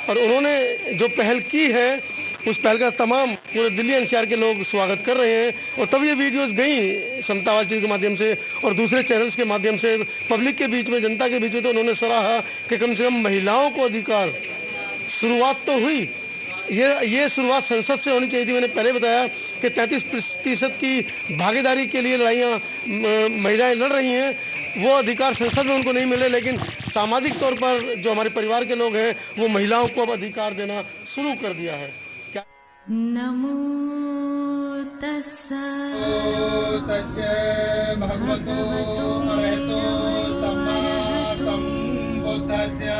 और उन्होंने जो पहल की है उस पहल का तमाम पूरे दिल्ली एनसीआर के लोग स्वागत कर रहे हैं। और तब ये वीडियोस गई समता आवाज़ के माध्यम से और दूसरे चैनल्स के माध्यम से पब्लिक के बीच में, जनता के बीच में, तो उन्होंने सराहा कि कम से कम महिलाओं को अधिकार, शुरुआत तो हुई। ये शुरुआत संसद से होनी चाहिए थी। मैंने पहले बताया कि 33% की भागीदारी के लिए लड़ाइयाँ महिलाएं लड़ रही हैं, वो अधिकार संसद में उनको नहीं मिले, लेकिन सामाजिक तौर पर जो हमारे परिवार के लोग हैं वो महिलाओं को अब अधिकार देना शुरू कर दिया है। क्या नमो तस्सै भगवतो अरहतो सम्मा सम्बुद्धस्य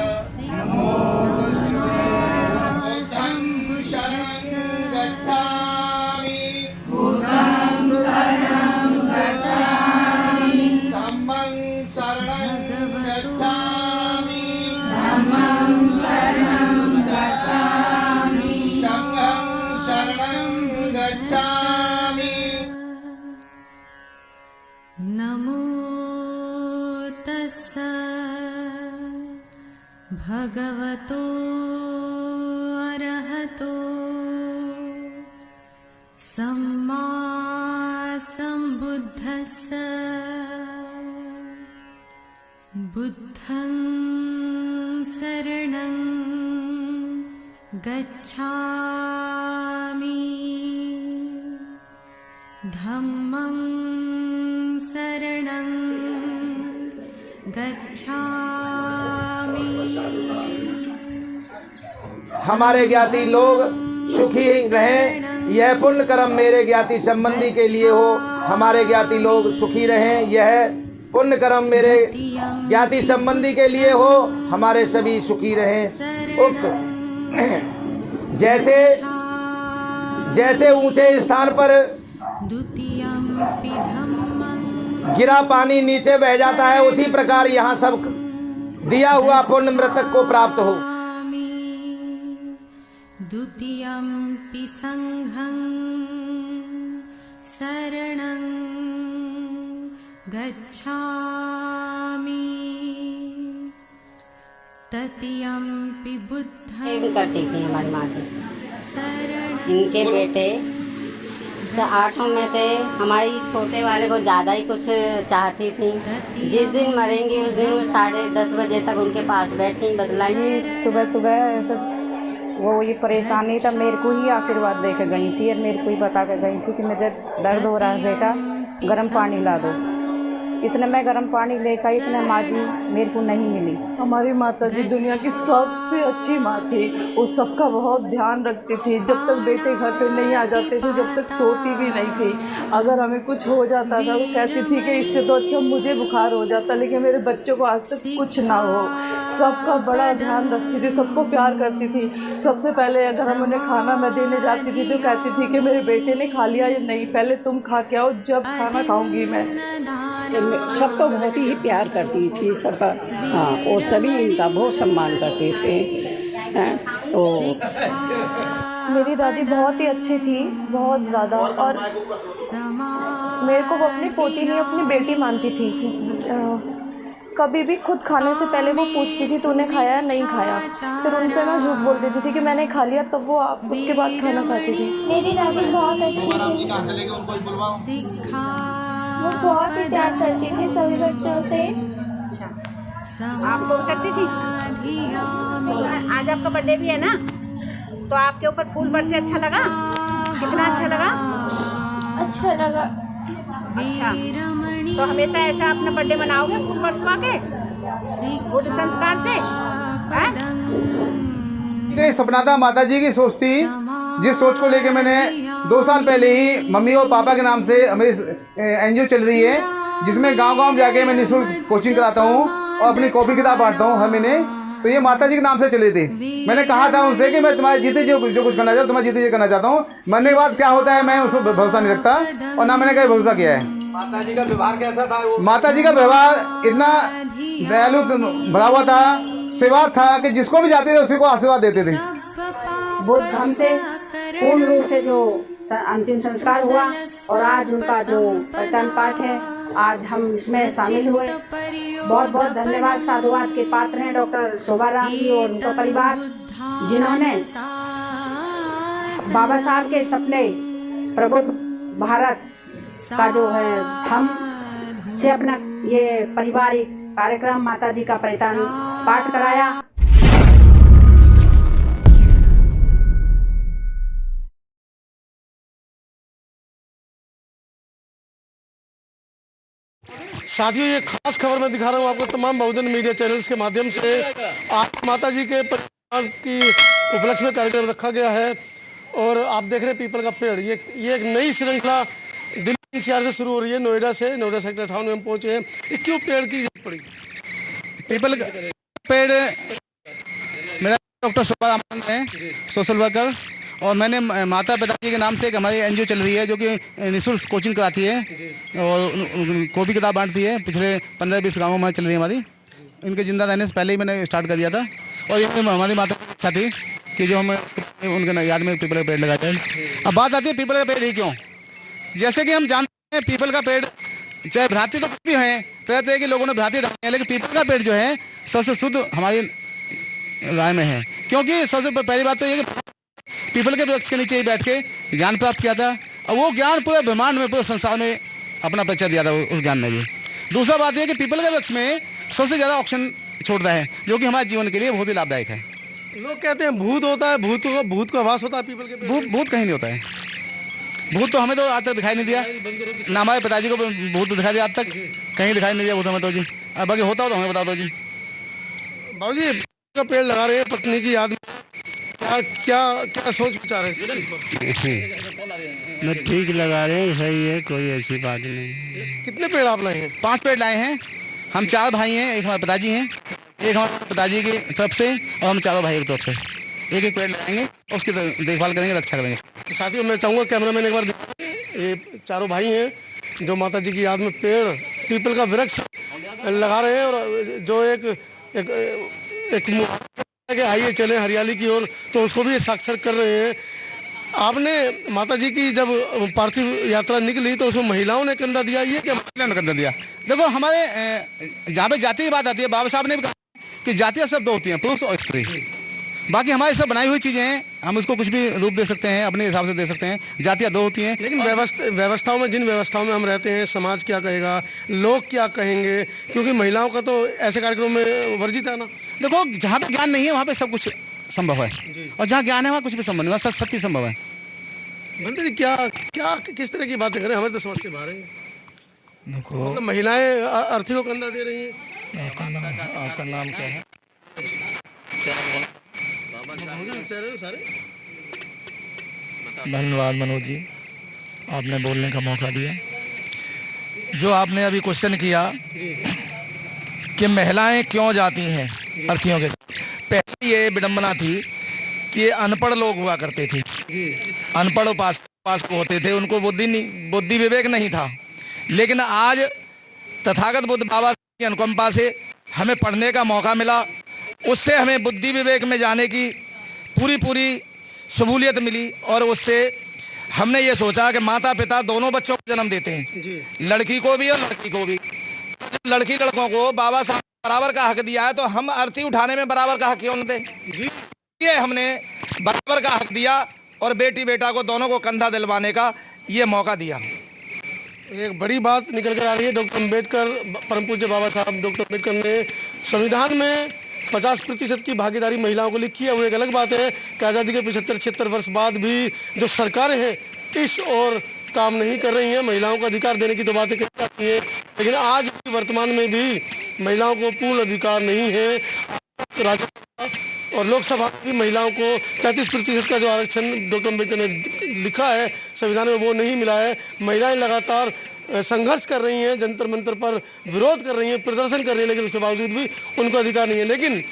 नमो भगवतो अरहतो सम्मा सम्बुद्धस्य बुद्धं शरणं गच्छामि धम्मं शरणं गच्छामि। हमारे ज्ञाति लोग सुखी रहें, यह पुण्य कर्म मेरे ज्ञाति संबंधी के लिए हो। हमारे ज्ञाति लोग सुखी रहें, यह पुण्य कर्म मेरे ज्ञाति संबंधी के लिए हो। हमारे सभी सुखी रहें। उक्त जैसे ऊंचे स्थान पर गिरा पानी नीचे बह जाता है, उसी प्रकार यहाँ सब दिया हुआ पुण्य मृतक को प्राप्त हो। द्वितीयम्पि संघं शरणं गच्छामि तृतीयम्पि बुद्धं। इनका ठीक है हमारी माँ जी, इनके बेटे 8 में से हमारी छोटे वाले को ज़्यादा ही कुछ चाहती थी। जिस दिन मरेंगी उस दिन 10:30 बजे तक उनके पास बैठी बदलाई। सुबह सुबह ऐसे वो ये परेशानी था, मेरे को ही आशीर्वाद देकर गई थी और मेरे को ही बता कर गई थी कि मुझे दर्द हो रहा है बेटा, गर्म पानी ला दो। इतने मैं गर्म पानी लेकर इतने माँ जी मेरे को नहीं मिली। हमारी माता जी दुनिया की सबसे अच्छी माँ थी, वो सबका बहुत ध्यान रखती थी। जब तक बेटे घर पे नहीं आ जाते थे, जब तक सोती भी नहीं थी। अगर हमें कुछ हो जाता था वो कहती थी कि इससे तो अच्छा मुझे बुखार हो जाता, लेकिन मेरे बच्चों को आज तक कुछ ना हो। सबका बड़ा ध्यान रखती थी, सबको प्यार करती थी। सबसे पहले अगर हम उन्हें खाना मैं देने जाती थी तो कहती थी कि मेरे बेटे ने खा लिया या नहीं, पहले तुम खा के आओ, जब खाना खाऊंगी मैं। सबको बहुत ही प्यार करती थी सबका। हाँ, और सभी इनका बहुत सम्मान करते थे। तो मेरी दादी बहुत ही अच्छी थी, बहुत ज़्यादा, और मेरे को वो अपनी पोती नहीं अपनी बेटी मानती थी। कभी भी खुद खाने से पहले वो पूछती थी तूने खाया या नहीं खाया। फिर उनसे मैं झूठ बोल देती थी कि मैंने खा लिया, तब वो उसके बाद खाना खाती थी। मेरी दादी बहुत अच्छी थी, वो बहुत ही प्यार करती थी सभी बच्चों से। आपको करती थी। आज आपका बर्थडे भी है ना, तो आपके ऊपर फूल बरसे अच्छा लगा? कितना अच्छा लगा? अच्छा लगा। अच्छा, तो हमेशा ऐसा अपना बर्थडे मनाओगे फूल बरसवा के, बुद्ध संस्कार से? ये सपना था, माता जी की सोच थी, जिस सोच को लेके मैंने 2 साल पहले ही मम्मी और पापा के नाम से हमें NGO चल रही है, जिसमें गांव-गांव जाके मैं निःशुल्क कोचिंग कराता हूं और अपनी कॉपी किताब बांटता हूं हर महीने। तो ये माता जी के नाम से चले थे। मैंने कहा था उनसे कि मैं तुम्हारे जीते जो कुछ करना चाहता हूँ, तुम्हारे जीते जो करना चाहता हूँ। मरने के बाद क्या होता है मैं उसको भरोसा नहीं रखता, और ना मैंने कहीं भरोसा किया है। माता जी का व्यवहार कैसा था? माता जी का व्यवहार इतना दयालु भरा हुआ था, सेवा था कि जिसको भी जाते थे उसी को आशीर्वाद देते थे। बुद्ध हमसे पूर्ण रूप से जो अंतिम संस्कार हुआ, और आज उनका जो प्रवचन पाठ है, आज हम इसमें शामिल हुए। बहुत बहुत धन्यवाद, साधुवाद के पात्र हैं डॉक्टर शोभा राम जी और उनका परिवार। जिन्होंने बाबा साहब के सपने प्रबुद्ध भारत का जो है हम से अपना ये पारिवारिक कार्यक्रम माता जी का परितान पाठ कराया। साथियों, ये खास खबर मैं दिखा रहा हूँ आपको तमाम बहुजन मीडिया चैनल्स के माध्यम से। आज माता जी के परिवार की उपलक्ष्य में कार्यक्रम रखा गया है और आप देख रहे हैं पीपल का पेड़। ये एक नई श्रृंखला दिल्ली NCR से शुरू हो रही है, नोएडा से। नोएडा सेक्टर 58 में हम पहुंचे हैं। ये क्यों पेड़ की जरूरत पड़ी? पीपल का पेड़, मेरा डॉक्टर शोभा रामन है, सोशल वर्कर, और मैंने माता पिताजी के नाम से एक हमारी NGO चल रही है जो कि निःशुल्क कोचिंग कराती है और को भी किताब बांटती है। पिछले 15-20 गाँवों में चल रही है हमारी। इनके जिंदा रहने से पहले ही मैंने स्टार्ट कर दिया था और ये हमारी माता की इच्छा थी कि जो हम उनके याद में पीपल का पेड़ लगाते हैं। अब बात आती है पीपल का पेड़ ही क्यों। जैसे कि हम जानते हैं पीपल का पेड़, चाहे भ्रांति तो कुछ भी है, तरह तरह के लोगों ने भ्रांति डाली है, लेकिन पीपल का पेड़ जो है सबसे शुद्ध हमारी राय में है। क्योंकि सबसे पहली बात तो ये कि पीपल के वृक्ष के नीचे ही बैठ के ज्ञान प्राप्त किया था और वो ज्ञान पूरे ब्रह्मांड में, पूरे संसार में अपना परिचय दिया था उस ज्ञान ने भी। दूसरा बात यह कि पीपल के वृक्ष में सबसे ज़्यादा ऑक्सीजन छोड़ता है जो कि हमारे जीवन के लिए बहुत ही लाभदायक है। लोग कहते हैं भूत होता है, भूत का आवास होता है पीपल के पेड़। भूत कहीं नहीं होता है। भूत तो हमें तो आज तक दिखाई नहीं दिया, ना हमारे पिताजी को भूत दिखाई दिया आज तक, कहीं दिखाई नहीं दिया भूत हमें तो जी। अब बाकी होता हो तो हमें बता दो जी। बाबूजी का पेड़ लगा रहे हैं पत्नी की याद में, क्या क्या सोच विचार है? मैं ठीक लगा रहे हैं, सही है, कोई ऐसी बात नहीं। कितने पेड़ आप लाए हैं? 5 पेड़ लाए हैं। हम 4 भाई हैं, एक हमारे पिताजी हैं, एक हमारे पिताजी की तरफ से और हम चारों भाई की तरफ से एक पेड़ लगाएंगे और उसकी देखभाल करेंगे, रक्षा करेंगे। तो साथियों, मैं चाहूँगा कैमरामैन एक बार, ये चारों भाई हैं जो माता जी की याद में पेड़, पीपल का वृक्ष लगा रहे हैं और जो एक कि आइए चले हरियाली की ओर, तो उसको भी साक्षर कर रहे हैं। आपने माता जी की जब पार्थिव यात्रा निकली तो उसमें महिलाओं ने कंधा दिया, ये क्या महिलाओं ने कंधा दिया? देखो हमारे जहाँ पे जाति की बात आती है, बाबा साहब ने भी कहा कि जातियाँ सब 2 होती हैं, पुरुष और स्त्री। बाकी हमारी सब बनाई हुई चीज़ें हैं, हम उसको कुछ भी रूप दे सकते हैं, अपने हिसाब से दे सकते हैं। जातियाँ 2 होती हैं। लेकिन व्यवस्थाओं में, जिन व्यवस्थाओं में हम रहते हैं, समाज क्या कहेगा, लोग क्या कहेंगे, क्योंकि महिलाओं का तो ऐसे कार्यक्रमों में वर्जित है ना। देखो जहाँ पे ज्ञान नहीं है वहाँ पे सब कुछ संभव है और जहाँ ज्ञान है वहाँ कुछ भी संभव नहीं, वहाँ सत्य संभव है। भंते जी क्या किस तरह की बातें करें, हमें तो समझ से बाहर है। देखो मतलब महिलाएं अर्थी को कंधा दे रही हैं। आपका नाम क्या है? धन्यवाद मनोज जी, आपने बोलने का मौका दिया। जो आपने अभी क्वेश्चन किया कि महिलाएं क्यों जाती हैं अर्थियों के, पहले ये विडंबना थी कि ये अनपढ़ लोग हुआ करते थे, अनपढ़ उपास होते थे, उनको बुद्धि विवेक नहीं था। लेकिन आज तथागत बुद्ध बाबा की अनुकंपा से हमें पढ़ने का मौका मिला, उससे हमें बुद्धि विवेक में जाने की पूरी सहूलियत मिली और उससे हमने ये सोचा कि माता पिता दोनों बच्चों को जन्म देते हैं, लड़की को भी और लड़की को भी। लड़की लड़कों को बाबा साहब बराबर का हक दिया है, तो हम अर्थी उठाने में बराबर का हक क्यों न दें? ये हमने बराबर का हक दिया और बेटी बेटा को दोनों को कंधा दिलवाने का ये मौका दिया। एक बड़ी बात निकल कर आ रही है। डॉक्टर अम्बेडकर, परम पूज्य बाबा साहब डॉक्टर अम्बेडकर ने संविधान में 50% की भागीदारी महिलाओं को लिखी है। वो एक अलग बात है कि आज़ादी के 75-76 वर्ष बाद भी जो सरकारें हैं इस और काम नहीं कर रही हैं। महिलाओं को अधिकार देने की तो बातें कही जाती हैं, लेकिन आज भी वर्तमान में भी महिलाओं को पूर्ण अधिकार नहीं है। राज्यसभा और लोकसभा की महिलाओं को 33% का जो आरक्षण डॉक्टर अम्बेडकर ने लिखा है संविधान में, वो नहीं मिला है। महिलाएं लगातार संघर्ष कर रही हैं, जंतर मंतर पर विरोध कर रही हैं, प्रदर्शन कर रही हैं, लेकिन उसके बावजूद भी उनको अधिकार नहीं है। लेकिन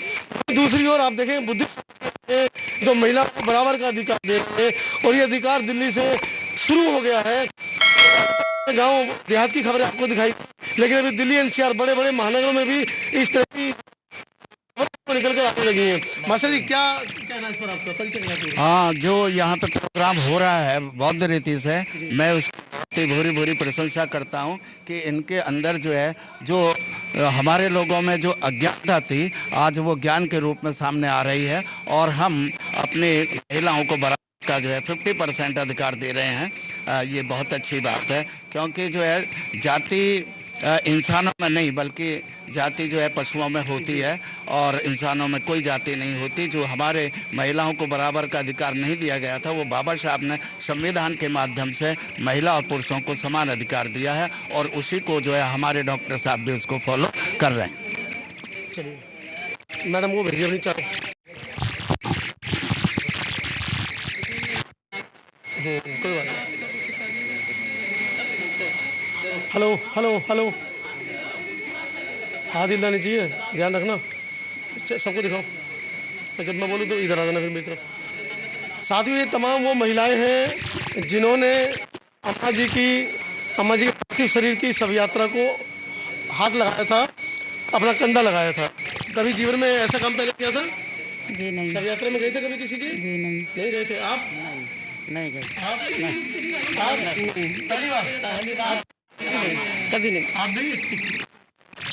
दूसरी ओर आप देखें बुद्धिस्ट जो महिलाओं को बराबर का अधिकार दे रहे हैं और ये अधिकार दिल्ली से शुरू हो गया है। गांव देहात की खबरें आपको दिखाई, लेकिन अभी दिल्ली NCR बड़े बड़े महानगरों में भी इस तरह की निकल कर आने लगी हैं। मास्टर जी क्या कहना इस पर आपका परिचय? हाँ, जो यहाँ पे प्रोग्राम हो रहा है बौद्ध रीति से, मैं उसकी भूरी प्रशंसा करता हूँ कि इनके अंदर जो है जो हमारे लोगों में जो अज्ञानता थी आज वो ज्ञान के रूप में सामने आ रही है और हम अपनी महिलाओं को बराबर का जो है 50% अधिकार दे रहे हैं। ये बहुत अच्छी बात है, क्योंकि जो है जाति इंसानों में नहीं बल्कि जाति जो है पशुओं में होती है और इंसानों में कोई जाति नहीं होती। जो हमारे महिलाओं को बराबर का अधिकार नहीं दिया गया था वो बाबा साहब ने संविधान के माध्यम से महिला और पुरुषों को समान अधिकार दिया है और उसी को जो है हमारे डॉक्टर साहब भी उसको फॉलो कर रहे हैं। चलिए मैडम वो भेजिए अपनी चाय। कोई बात नहीं। हेलो हेलो हेलो, हाथ हिलानी चाहिए, ध्यान रखना, सबको दिखाओ। जब मैं बोलूँ तो इधर आ जाना फिर मेरी तरफ। साथियों, ये तमाम वो महिलाएं हैं जिन्होंने अम्मा जी के पार्थिव शरीर की शव यात्रा को हाथ लगाया था, अपना कंधा लगाया था। कभी जीवन में ऐसा काम पहले किया था? जी नहीं। शव यात्रा में गए थे कभी किसी की? जी नहीं। नहीं गए थे आप? नहीं गए। आप पहली बार? कभी नहीं। आप भी?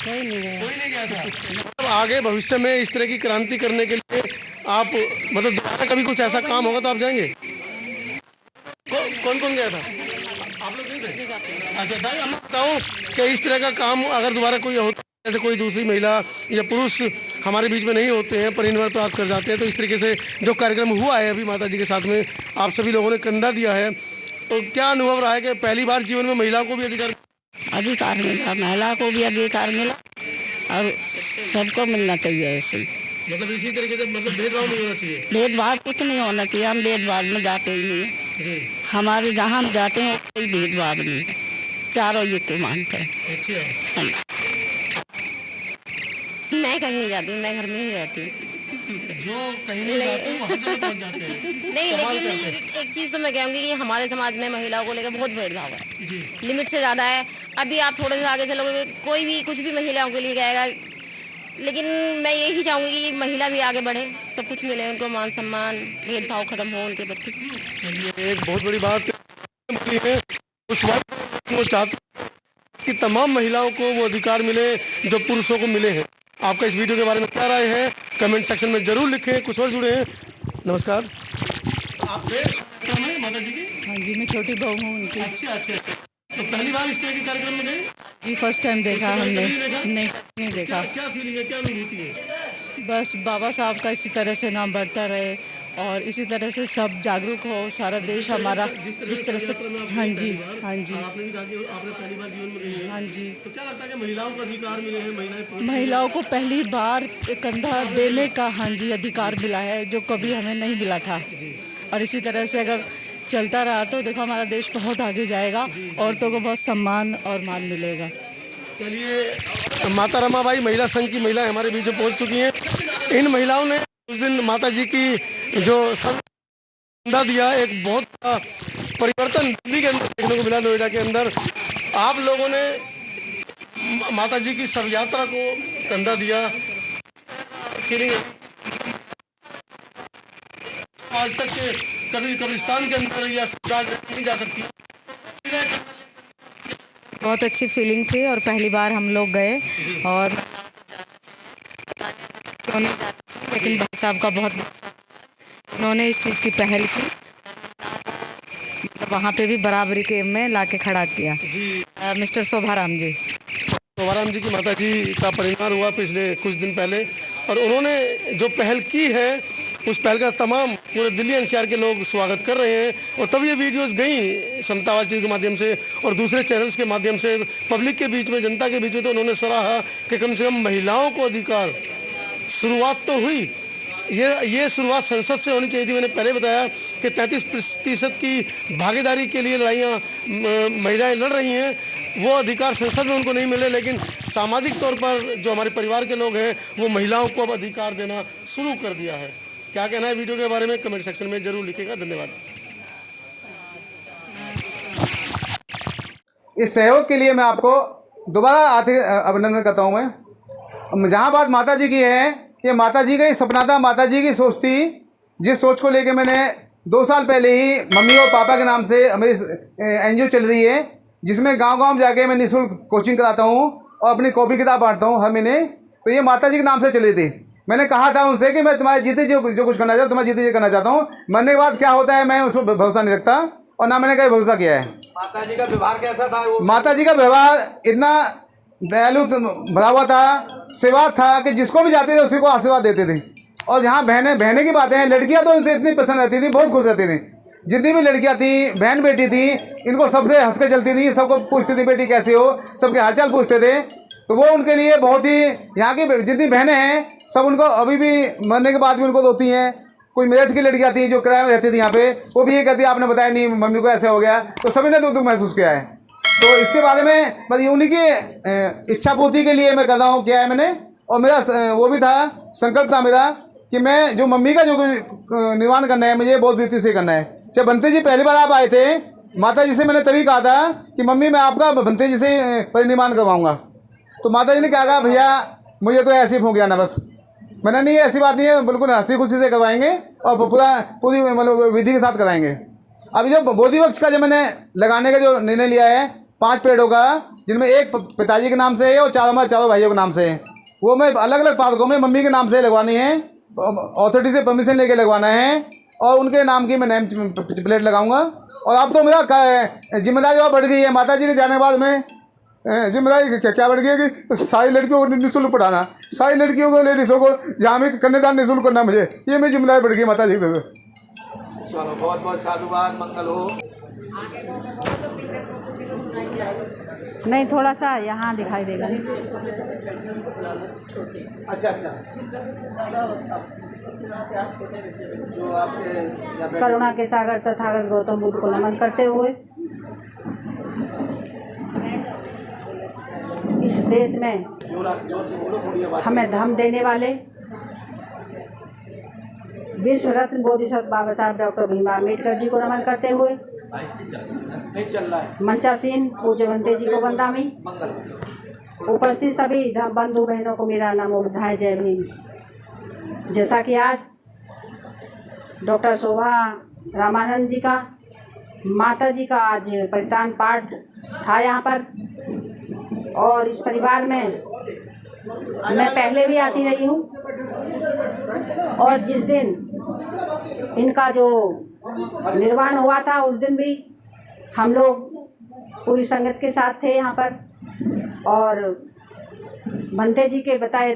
कोई नहीं गया। कोई नहीं गया था। मतलब आगे भविष्य में इस तरह की क्रांति करने के लिए आप मतलब दोबारा कभी कुछ ऐसा काम होगा तो आप जाएंगे? कौन कौन गया था? आप लोग नहीं थे? अच्छा भाई, हम बताऊँ कि इस तरह का काम अगर दोबारा कोई होता, जैसे कोई दूसरी महिला या पुरुष हमारे बीच में नहीं होते हैं, परिनिर्वाण प्राप्त कर जाते हैं, तो इस तरीके से जो कार्यक्रम हुआ है अभी माता जी के साथ में, आप सभी लोगों ने कंधा दिया है, तो क्या अनुभव रहा है कि पहली बार जीवन में महिला को भी अधिकार मिला, महिला को भी अधिकार मिला और सबको मिलना चाहिए ऐसे ही। मतलब इसी तरीके से मतलब भेदभाव नहीं होना चाहिए? भेदभाव कुछ नहीं होना चाहिए, हम भेदभाव में जाते ही नहीं है। हमारे जहाँ हम जाते हैं कोई भेदभाव नहीं है, चारों युक्त मानते हैं। अच्छा। मैं कहीं नहीं जाती, मैं घर में ही रहती हूँ। जो कहीं नहीं जाते वो हर जगह पहुंच जाते हैं। नहीं, लेकिन एक चीज़ तो मैं कहूँगी कि हमारे समाज में महिलाओं को लेकर बहुत भेदभाव है, लिमिट से ज़्यादा है। अभी आप थोड़े से आगे चलोगे, कोई भी कुछ भी महिलाओं के लिए कहेगा, लेकिन मैं यही चाहूँगी कि महिला भी आगे बढ़े, सब कुछ मिले उनको, मान सम्मान, भेदभाव खत्म हो उनके प्रति। चलिए, एक बहुत बड़ी बात है, उस वक्त वो चाहते कि तमाम महिलाओं को वो अधिकार मिले जो पुरुषों को मिले हैं। आपका इस वीडियो के बारे में क्या राय है कमेंट सेक्शन में जरूर लिखें। कुछ और जुड़े हैं। नमस्कार, आप माता जी की? हाँ जी, मैं छोटी बहू हूँ उनकी। अच्छा, तो पहली बार इस तरह के कार्यक्रम में गए? जी, फर्स्ट टाइम देखा हमने। नहीं देखा। क्या फीलिंग है, क्या अनुभूति है? बस बाबा साहब का इसी तरह से नाम बढ़ता रहे और इसी तरह से सब जागरूक हो, सारा देश हमारा जिस तरह से। हाँ जी, हाँ जी। आपने भी कहा कि आपने पहली बार जीवन में गई है। हाँ जी। तो क्या लगता है कि महिलाओं को अधिकार मिले हैं? महिलाओं को पहली बार कंधा देने का, हाँ जी, अधिकार मिला है जो कभी हमें नहीं मिला था। और इसी तरह से अगर चलता रहा तो देखो हमारा देश बहुत आगे जाएगा, औरतों को बहुत सम्मान और मान मिलेगा। चलिए, माता रमाबाई महिला संघ की महिलाएं हमारे बीच में पहुंच चुकी हैं। इन महिलाओं ने उस दिन माता जी की जो कंधा दिया, एक बहुत परिवर्तन दिल्ली के अंदर देखने को मिला, नोएडा के अंदर। आप लोगों ने माता जी की शव यात्रा को कंधा दिया। आज तक के कभी कब्रिस्तान के अंदर या नहीं जा सकती। बहुत अच्छी फीलिंग थी और पहली बार हम लोग गए और लेकिन भाई साहब का बहुत, उन्होंने इस चीज़ की पहल की, मतलब वहाँ पे भी बराबरी के में लाके खड़ा किया। मिस्टर शोभाराम जी की माता जी का परिवार हुआ पिछले कुछ दिन पहले, और उन्होंने जो पहल की है उस पहल का तमाम पूरे दिल्ली एनसीआर के लोग स्वागत कर रहे हैं। और तब ये वीडियोस गई समता आवाज़ के माध्यम से और दूसरे चैनल्स के माध्यम से पब्लिक के बीच में, जनता के बीच में, तो उन्होंने सराहा कि कम से कम महिलाओं को अधिकार, शुरुआत तो हुई। ये शुरुआत संसद से होनी चाहिए थी। मैंने पहले बताया कि 33% की भागीदारी के लिए लड़ाइयाँ महिलाएं लड़ रही हैं, वो अधिकार संसद में उनको नहीं मिले, लेकिन सामाजिक तौर पर जो हमारे परिवार के लोग हैं वो महिलाओं को अब अधिकार देना शुरू कर दिया है। क्या कहना है वीडियो के बारे में कमेंट सेक्शन में जरूर लिखिएगा। धन्यवाद। इस सहयोग के लिए मैं आपको दोबारा अभिनंदन करता हूँ। मैं जहाँ बात माता जी की है, ये माता जी का ही सपना था, माता जी की सोच थी, जिस सोच को लेके मैंने 2 साल पहले ही मम्मी और पापा के नाम से मेरी NGO चल रही है, जिसमें गांव-गांव जाके मैं निःशुल्क कोचिंग कराता हूँ और अपनी कॉपी किताब बांटता हूँ हर महीने। तो ये माता जी के नाम से चली थी। मैंने कहा था उनसे कि मैं तुम्हारे जीते जो कुछ करना चाहता हूँ तुम्हारे जीते करना चाहता हूँ। मरने के बाद क्या होता है मैं उस पर भरोसा नहीं रखता और ना मैंने कभी भरोसा किया है। माता जी का व्यवहार कैसा था? माता जी का व्यवहार इतना दयालु भरा हुआ था, सेवा था कि जिसको भी जाते थे उसी को आशीर्वाद देते थे। और जहाँ बहने की बातें हैं, लड़कियाँ तो इनसे इतनी पसंद रहती थी, बहुत खुश रहती थी। जितनी भी लड़कियाँ थी, बहन बेटी थी, इनको सबसे हंस के चलती थी, सबको पूछती थी बेटी कैसे हो, सबके हालचाल पूछते थे। तो वो उनके लिए बहुत ही, यहाँ की जितनी बहनें हैं सब उनको अभी भी मरने के बाद भी उनको रोती हैं। कोई मेरठ की लड़कियाँ थी जो किराए में रहती थी यहाँ पे, वो भी ये कहती है आपने बताया नहीं मम्मी को ऐसे हो गया। तो सभी ने दुख महसूस किया है। तो इसके बारे में बस उन्हीं की इच्छा पूर्ति के लिए मैं कर रहा हूँ, किया है मैंने। और मेरा वो भी था, संकल्प था मेरा कि मैं जो मम्मी का जो निर्माण करना है मुझे बहुत रीति से करना है। जब बंते जी पहली बार आप आए थे माता जी से, मैंने तभी कहा था कि मम्मी मैं आपका बंते जी से परिनिर्माण करवाऊँगा। तो माता जी ने क्या कहा, भैया मुझे तो ऐसे ही हो गया ना बस। मैंने नहीं ऐसी बात नहीं है, बिल्कुल हंसी खुशी से करवाएंगे और पूरी मतलब विधि के साथ कराएंगे। अभी जब बोधि वृक्ष का जो मैंने लगाने का जो निर्णय लिया है 5 पेड़ों का, जिनमें एक पिताजी के नाम से है और चारों भाइयों के नाम से है, वो मैं अलग अलग पार्कों में मम्मी के नाम से लगवानी है, अथॉरिटी से परमिशन लेके लगवाना है और उनके नाम की मैं नेम प्लेट लगाऊंगा। और अब तो मेरा जिम्मेदारी और बढ़ गई है माता जी के जाने के बाद में। जिम्मेदारी क्या बढ़ गई है कि सारी लड़कियों को निःशुल्क पढ़ाना, सारी लड़कियों को लेडीज़ों को जहाँ में कन्यादान निःशुल्क करना, मुझे ये मेरी जिम्मेदारी बढ़ गई माता जी को। चलो बहुत बहुत साधुवाद, मंगल हो। नहीं, थोड़ा सा यहाँ दिखाई देगा। अच्छा जो आपके करुणा के सागर तथागत गौतम बुद्ध को नमन करते हुए इस देश में हमें धम्म देने वाले विश्व रत्न बोधिसत्व बाबा साहब डॉक्टर भीमराव अम्बेडकर जी को नमन करते हुए मंचासीन पूज्य बंते जी को वंदामी, उपस्थित सभी बंधु बहनों को मेरा नमो बुद्धाय, जय भीम। जैसा कि आज डॉक्टर शोभा रामानंद जी का, माता जी का आज परितान पाठ था यहाँ पर, और इस परिवार में मैं पहले भी आती रही हूँ। और जिस दिन इनका जो निर्वाण हुआ था उस दिन भी हम लोग पूरी संगत के साथ थे यहाँ पर, और बंते जी के बताए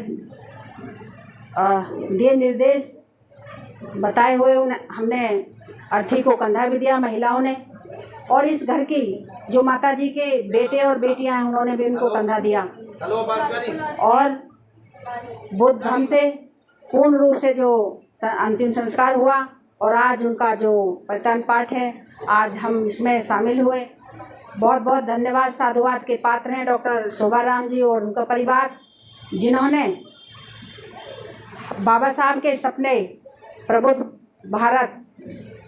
दिए निर्देश बताए हुए हमने अर्थी को कंधा भी दिया महिलाओं ने, और इस घर की जो माता जी के बेटे और बेटियां हैं उन्होंने भी उनको कंधा दिया। और बुद्ध धम्म से पूर्ण रूप से जो अंतिम संस्कार हुआ और आज उनका जो परितान पाठ है आज हम इसमें शामिल हुए। बहुत बहुत धन्यवाद, साधुवाद के पात्र हैं डॉक्टर शोभा राम जी और उनका परिवार, जिन्होंने बाबा साहब के सपने प्रबुद्ध भारत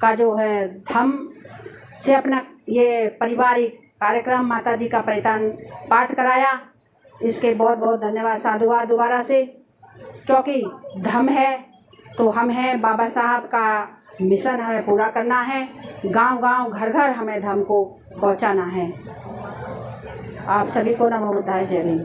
का जो है धम्म से अपना ये पारिवारिक कार्यक्रम माता जी का परितान पाठ कराया। इसके बहुत बहुत धन्यवाद, साधुवाद दोबारा से, क्योंकि धम्म है तो हम हैं, बाबा साहब का मिशन हमें पूरा करना है, गांव-गांव घर-घर हमें धम्म को पहुंचाना है। आप सभी को नमो बुद्धाय, जय भीम।